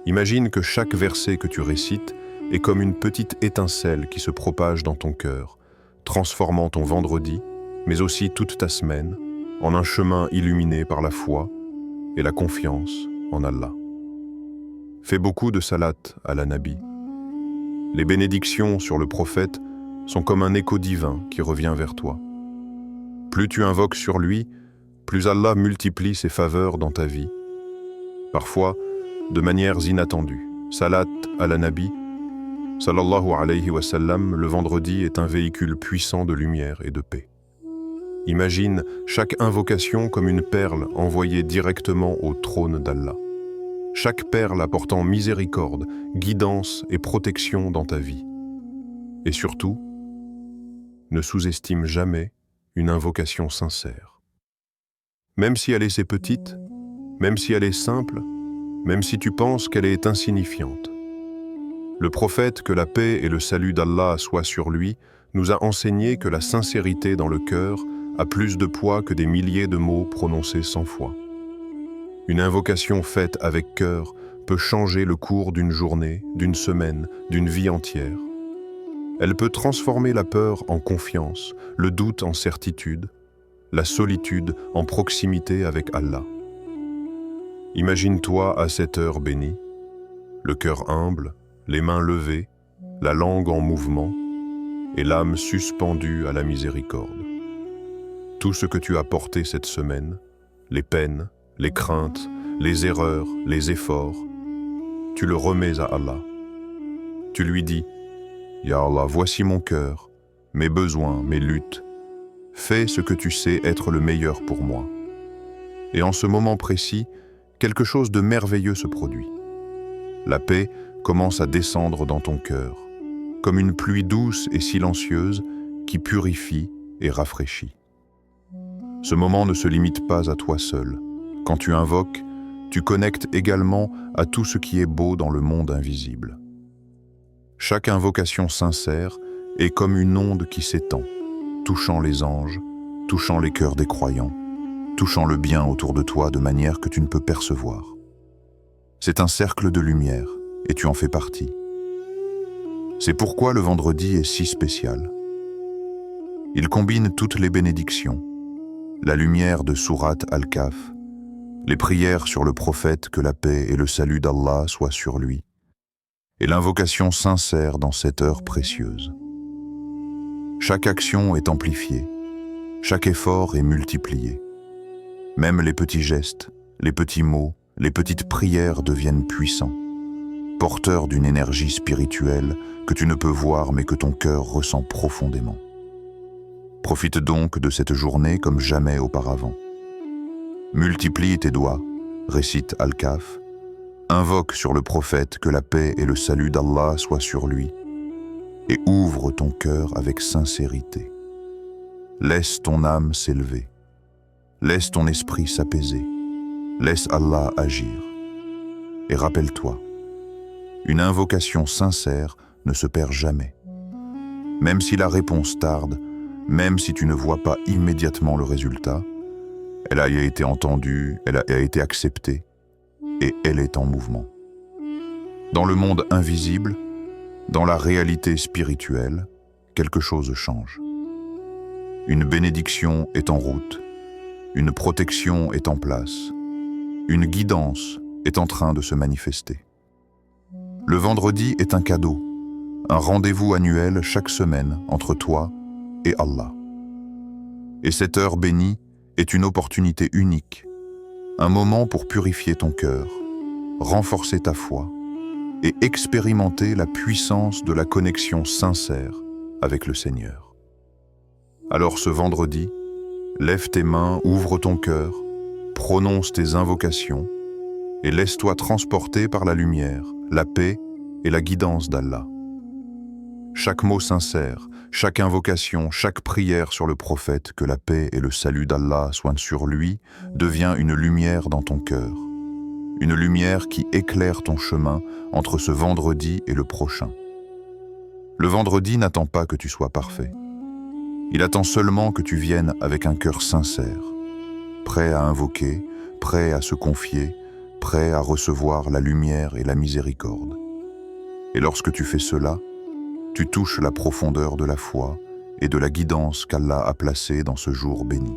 Imagine que chaque verset que tu récites est comme une petite étincelle qui se propage dans ton cœur, transformant ton vendredi, mais aussi toute ta semaine, en un chemin illuminé par la foi et la confiance en Allah. Fais beaucoup de salat à la Nabi. Les bénédictions sur le prophète sont comme un écho divin qui revient vers toi. Plus tu invoques sur lui, plus Allah multiplie ses faveurs dans ta vie. Parfois, de manières inattendues. Salat à la Nabi, sallallahu alayhi wa sallam, le vendredi est un véhicule puissant de lumière et de paix. Imagine chaque invocation comme une perle envoyée directement au trône d'Allah. Chaque perle apportant miséricorde, guidance et protection dans ta vie. Et surtout, ne sous-estime jamais une invocation sincère. Même si elle est si petite, même si elle est simple, même si tu penses qu'elle est insignifiante. Le prophète, que la paix et le salut d'Allah soient sur lui, nous a enseigné que la sincérité dans le cœur a plus de poids que des milliers de mots prononcés 100 fois. Une invocation faite avec cœur peut changer le cours d'une journée, d'une semaine, d'une vie entière. Elle peut transformer la peur en confiance, le doute en certitude, la solitude en proximité avec Allah. Imagine-toi à cette heure bénie, le cœur humble, les mains levées, la langue en mouvement et l'âme suspendue à la miséricorde. Tout ce que tu as porté cette semaine, les peines, les craintes, les erreurs, les efforts, tu le remets à Allah. Tu lui dis « Ya Allah, voici mon cœur, mes besoins, mes luttes. Fais ce que tu sais être le meilleur pour moi. » Et en ce moment précis, quelque chose de merveilleux se produit. La paix commence à descendre dans ton cœur, comme une pluie douce et silencieuse qui purifie et rafraîchit. Ce moment ne se limite pas à toi seul. Quand tu invoques, tu connectes également à tout ce qui est beau dans le monde invisible. Chaque invocation sincère est comme une onde qui s'étend, touchant les anges, touchant les cœurs des croyants, touchant le bien autour de toi de manière que tu ne peux percevoir. C'est un cercle de lumière, et tu en fais partie. C'est pourquoi le vendredi est si spécial. Il combine toutes les bénédictions, la lumière de Sourate Al-Kahf, les prières sur le prophète, que la paix et le salut d'Allah soient sur lui, et l'invocation sincère dans cette heure précieuse. Chaque action est amplifiée, chaque effort est multiplié. Même les petits gestes, les petits mots, les petites prières deviennent puissants, porteurs d'une énergie spirituelle que tu ne peux voir mais que ton cœur ressent profondément. Profite donc de cette journée comme jamais auparavant. Multiplie tes doigts, récite Al-Kahf, invoque sur le prophète, que la paix et le salut d'Allah soient sur lui, et ouvre ton cœur avec sincérité. Laisse ton âme s'élever. Laisse ton esprit s'apaiser. Laisse Allah agir. Et rappelle-toi, une invocation sincère ne se perd jamais. Même si la réponse tarde, même si tu ne vois pas immédiatement le résultat, elle a été entendue, elle a été acceptée, et elle est en mouvement. Dans le monde invisible, dans la réalité spirituelle, quelque chose change. Une bénédiction est en route, une protection est en place, une guidance est en train de se manifester. Le vendredi est un cadeau, un rendez-vous annuel chaque semaine entre toi et Allah. Et cette heure bénie est une opportunité unique, un moment pour purifier ton cœur, renforcer ta foi et expérimenter la puissance de la connexion sincère avec le Seigneur. Alors ce vendredi, lève tes mains, ouvre ton cœur, prononce tes invocations et laisse-toi transporter par la lumière, la paix et la guidance d'Allah. Chaque mot sincère, chaque invocation, chaque prière sur le prophète, que la paix et le salut d'Allah soient sur lui, devient une lumière dans ton cœur. Une lumière qui éclaire ton chemin entre ce vendredi et le prochain. Le vendredi n'attend pas que tu sois parfait. Il attend seulement que tu viennes avec un cœur sincère, prêt à invoquer, prêt à se confier, prêt à recevoir la lumière et la miséricorde. Et lorsque tu fais cela, tu touches la profondeur de la foi et de la guidance qu'Allah a placée dans ce jour béni.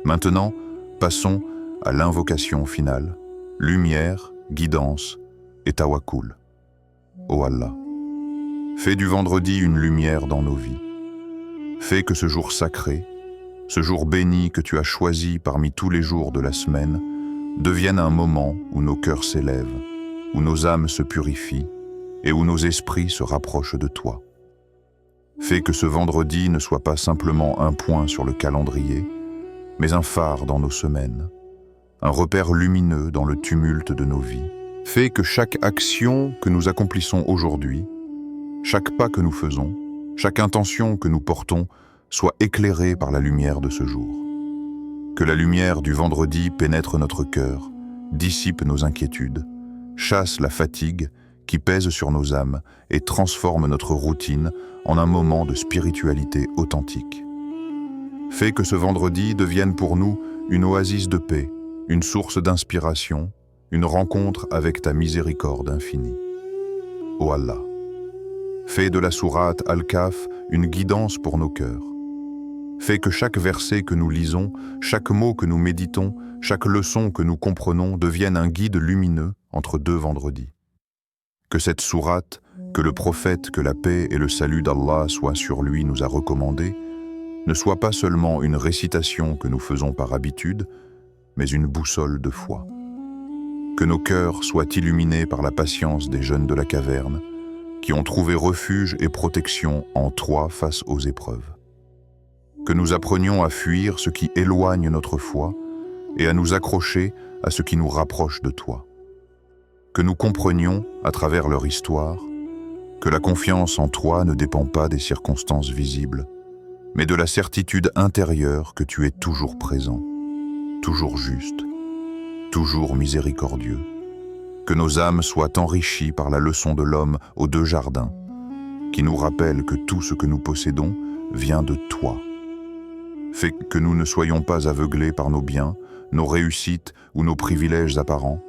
Maintenant, passons à l'invocation finale, lumière, guidance et tawakkul. Ô Allah, fais du vendredi une lumière dans nos vies. Fais que ce jour sacré, ce jour béni que tu as choisi parmi tous les jours de la semaine, devienne un moment où nos cœurs s'élèvent, où nos âmes se purifient et où nos esprits se rapprochent de toi. Fais que ce vendredi ne soit pas simplement un point sur le calendrier, mais un phare dans nos semaines, un repère lumineux dans le tumulte de nos vies. Fais que chaque action que nous accomplissons aujourd'hui, chaque pas que nous faisons, chaque intention que nous portons soit éclairée par la lumière de ce jour. Que la lumière du vendredi pénètre notre cœur, dissipe nos inquiétudes, chasse la fatigue qui pèse sur nos âmes et transforme notre routine en un moment de spiritualité authentique. Fais que ce vendredi devienne pour nous une oasis de paix, une source d'inspiration, une rencontre avec ta miséricorde infinie. Ô Allah, fais de la sourate Al-Kahf une guidance pour nos cœurs. Fais que chaque verset que nous lisons, chaque mot que nous méditons, chaque leçon que nous comprenons devienne un guide lumineux entre deux vendredis. Que cette sourate, que le prophète, que la paix et le salut d'Allah soient sur lui nous a recommandé, ne soit pas seulement une récitation que nous faisons par habitude, mais une boussole de foi. Que nos cœurs soient illuminés par la patience des jeunes de la caverne, qui ont trouvé refuge et protection en toi face aux épreuves. Que nous apprenions à fuir ce qui éloigne notre foi et à nous accrocher à ce qui nous rapproche de toi. Que nous comprenions, à travers leur histoire, que la confiance en toi ne dépend pas des circonstances visibles, mais de la certitude intérieure que tu es toujours présent, toujours juste, toujours miséricordieux. Que nos âmes soient enrichies par la leçon de l'homme aux deux jardins, qui nous rappelle que tout ce que nous possédons vient de toi. Fais que nous ne soyons pas aveuglés par nos biens, nos réussites ou nos privilèges apparents,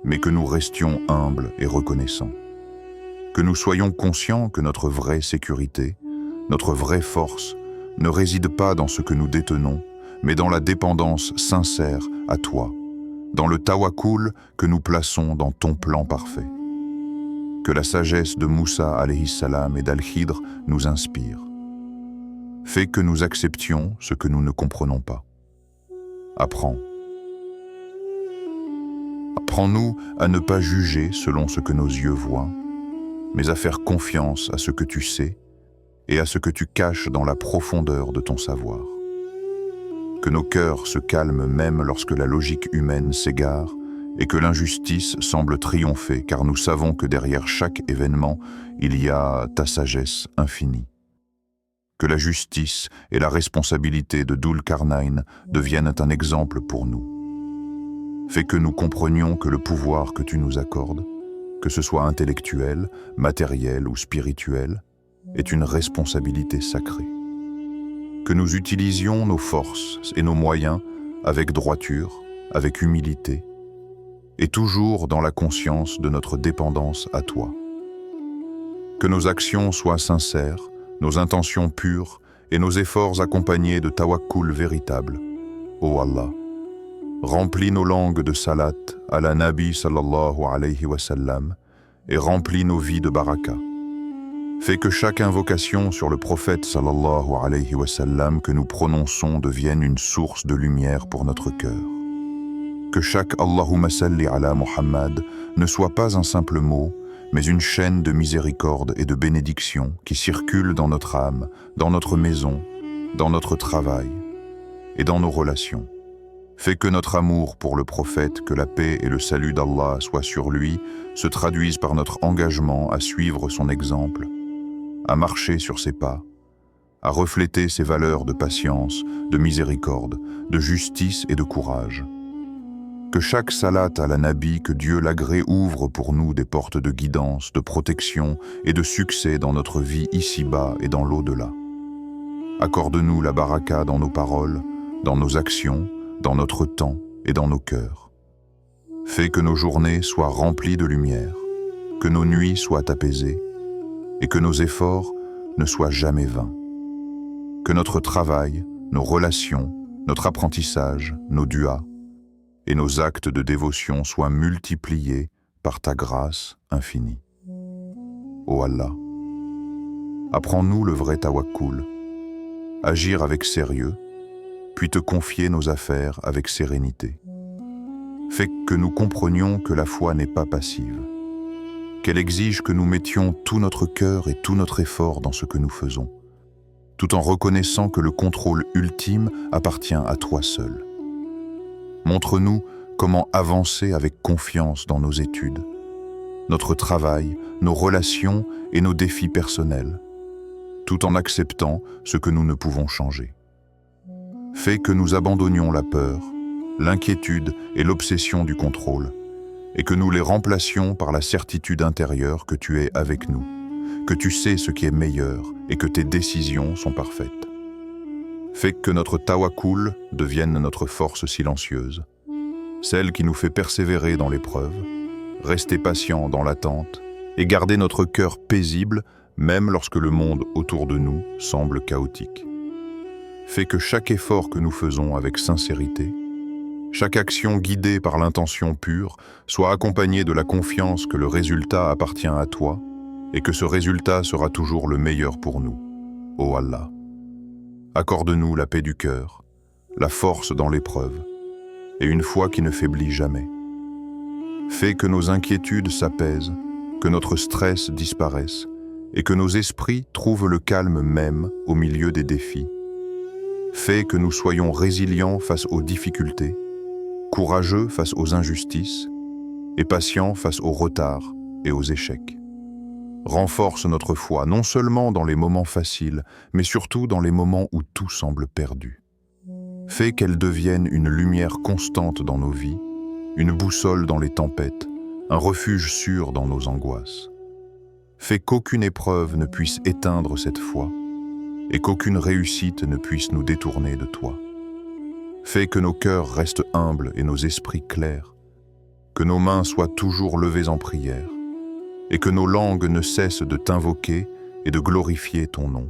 mais que nous restions humbles et reconnaissants. Que nous soyons conscients que notre vraie sécurité, notre vraie force, ne réside pas dans ce que nous détenons, mais dans la dépendance sincère à toi, dans le tawakkul que nous plaçons dans ton plan parfait. Que la sagesse de Moussa alayhi salam et d'Al-Khidr nous inspire. Fais que nous acceptions ce que nous ne comprenons pas. Apprends. Apprends-nous à ne pas juger selon ce que nos yeux voient, mais à faire confiance à ce que tu sais et à ce que tu caches dans la profondeur de ton savoir. Que nos cœurs se calment même lorsque la logique humaine s'égare et que l'injustice semble triompher, car nous savons que derrière chaque événement, il y a ta sagesse infinie. Que la justice et la responsabilité de Dhul Qarnayn deviennent un exemple pour nous. Fais que nous comprenions que le pouvoir que tu nous accordes, que ce soit intellectuel, matériel ou spirituel, est une responsabilité sacrée. Que nous utilisions nos forces et nos moyens avec droiture, avec humilité, et toujours dans la conscience de notre dépendance à toi. Que nos actions soient sincères, nos intentions pures et nos efforts accompagnés de tawakkul véritable. Ô Allah, remplis nos langues de salat à la Nabi sallallahu alayhi wa sallam et remplis nos vies de baraka. Fais que chaque invocation sur le prophète sallallahu alayhi wa sallam que nous prononçons devienne une source de lumière pour notre cœur. Que chaque Allahumma salli ala Muhammad ne soit pas un simple mot, mais une chaîne de miséricorde et de bénédiction qui circule dans notre âme, dans notre maison, dans notre travail et dans nos relations. Fais que notre amour pour le prophète, que la paix et le salut d'Allah soient sur lui, se traduisent par notre engagement à suivre son exemple, à marcher sur ses pas, à refléter ses valeurs de patience, de miséricorde, de justice et de courage. Que chaque salat à la Nabi, que Dieu l'agrée, ouvre pour nous des portes de guidance, de protection et de succès dans notre vie ici-bas et dans l'au-delà. Accorde-nous la baraka dans nos paroles, dans nos actions, dans notre temps et dans nos cœurs. Fais que nos journées soient remplies de lumière, que nos nuits soient apaisées et que nos efforts ne soient jamais vains. Que notre travail, nos relations, notre apprentissage, nos duas et nos actes de dévotion soient multipliés par ta grâce infinie. Ô Allah, apprends-nous le vrai tawakkul, agir avec sérieux, puis te confier nos affaires avec sérénité. Fais que nous comprenions que la foi n'est pas passive, qu'elle exige que nous mettions tout notre cœur et tout notre effort dans ce que nous faisons, tout en reconnaissant que le contrôle ultime appartient à toi seul. Montre-nous comment avancer avec confiance dans nos études, notre travail, nos relations et nos défis personnels, tout en acceptant ce que nous ne pouvons changer. Fais que nous abandonnions la peur, l'inquiétude et l'obsession du contrôle, et que nous les remplacions par la certitude intérieure que tu es avec nous, que tu sais ce qui est meilleur et que tes décisions sont parfaites. Fais que notre tawakkul devienne notre force silencieuse, celle qui nous fait persévérer dans l'épreuve, rester patient dans l'attente et garder notre cœur paisible même lorsque le monde autour de nous semble chaotique. Fais que chaque effort que nous faisons avec sincérité, chaque action guidée par l'intention pure, soit accompagnée de la confiance que le résultat appartient à toi et que ce résultat sera toujours le meilleur pour nous. Ô Allah, accorde-nous la paix du cœur, la force dans l'épreuve et une foi qui ne faiblit jamais. Fais que nos inquiétudes s'apaisent, que notre stress disparaisse et que nos esprits trouvent le calme même au milieu des défis. Fais que nous soyons résilients face aux difficultés, courageux face aux injustices et patients face aux retards et aux échecs. Renforce notre foi, non seulement dans les moments faciles, mais surtout dans les moments où tout semble perdu. Fais qu'elle devienne une lumière constante dans nos vies, une boussole dans les tempêtes, un refuge sûr dans nos angoisses. Fais qu'aucune épreuve ne puisse éteindre cette foi et qu'aucune réussite ne puisse nous détourner de toi. Fais que nos cœurs restent humbles et nos esprits clairs, que nos mains soient toujours levées en prière et que nos langues ne cessent de t'invoquer et de glorifier ton nom.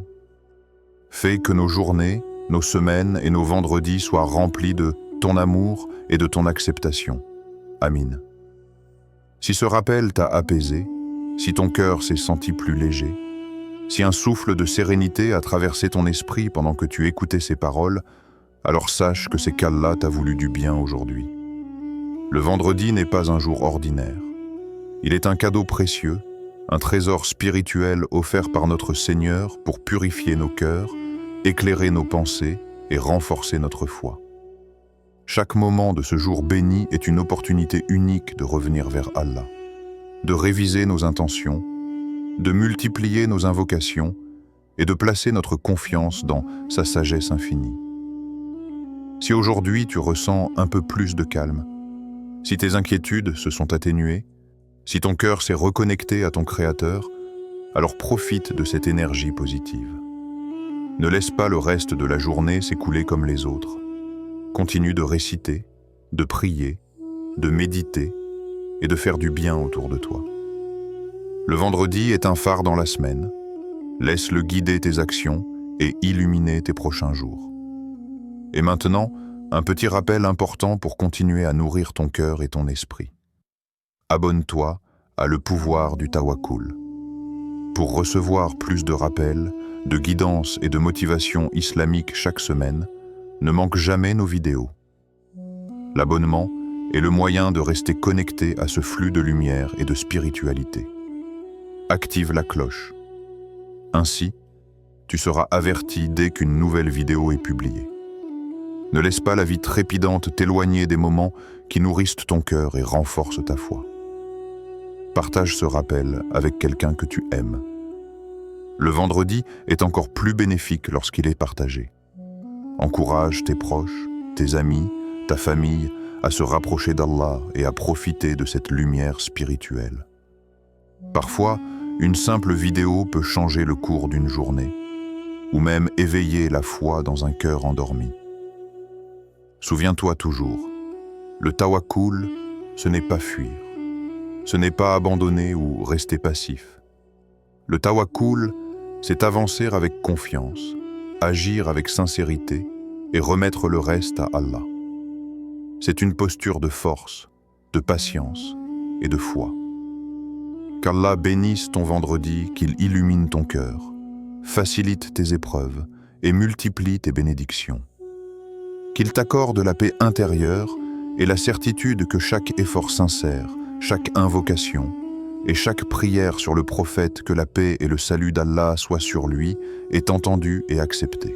Fais que nos journées, nos semaines et nos vendredis soient remplis de ton amour et de ton acceptation. Amin. Si ce rappel t'a apaisé, si ton cœur s'est senti plus léger, si un souffle de sérénité a traversé ton esprit pendant que tu écoutais ces paroles, alors sache que c'est qu'Allah t'a voulu du bien aujourd'hui. Le vendredi n'est pas un jour ordinaire. Il est un cadeau précieux, un trésor spirituel offert par notre Seigneur pour purifier nos cœurs, éclairer nos pensées et renforcer notre foi. Chaque moment de ce jour béni est une opportunité unique de revenir vers Allah, de réviser nos intentions, de multiplier nos invocations et de placer notre confiance dans sa sagesse infinie. Si aujourd'hui tu ressens un peu plus de calme, si tes inquiétudes se sont atténuées, si ton cœur s'est reconnecté à ton Créateur, alors profite de cette énergie positive. Ne laisse pas le reste de la journée s'écouler comme les autres. Continue de réciter, de prier, de méditer et de faire du bien autour de toi. Le vendredi est un phare dans la semaine. Laisse-le guider tes actions et illuminer tes prochains jours. Et maintenant, un petit rappel important pour continuer à nourrir ton cœur et ton esprit. Abonne-toi a le pouvoir du tawakkul. Pour recevoir plus de rappels, de guidance et de motivation islamique chaque semaine, ne manque jamais nos vidéos. L'abonnement est le moyen de rester connecté à ce flux de lumière et de spiritualité. Active la cloche. Ainsi, tu seras averti dès qu'une nouvelle vidéo est publiée. Ne laisse pas la vie trépidante t'éloigner des moments qui nourrissent ton cœur et renforcent ta foi. Partage ce rappel avec quelqu'un que tu aimes. Le vendredi est encore plus bénéfique lorsqu'il est partagé. Encourage tes proches, tes amis, ta famille à se rapprocher d'Allah et à profiter de cette lumière spirituelle. Parfois, une simple vidéo peut changer le cours d'une journée, ou même éveiller la foi dans un cœur endormi. Souviens-toi toujours, le tawakkul, ce n'est pas fuir, ce n'est pas abandonner ou rester passif. Le tawakkul, c'est avancer avec confiance, agir avec sincérité et remettre le reste à Allah. C'est une posture de force, de patience et de foi. Qu'Allah bénisse ton vendredi, qu'il illumine ton cœur, facilite tes épreuves et multiplie tes bénédictions. Qu'il t'accorde la paix intérieure et la certitude que chaque effort sincère, chaque invocation et chaque prière sur le prophète, que la paix et le salut d'Allah soient sur lui, est entendu et accepté.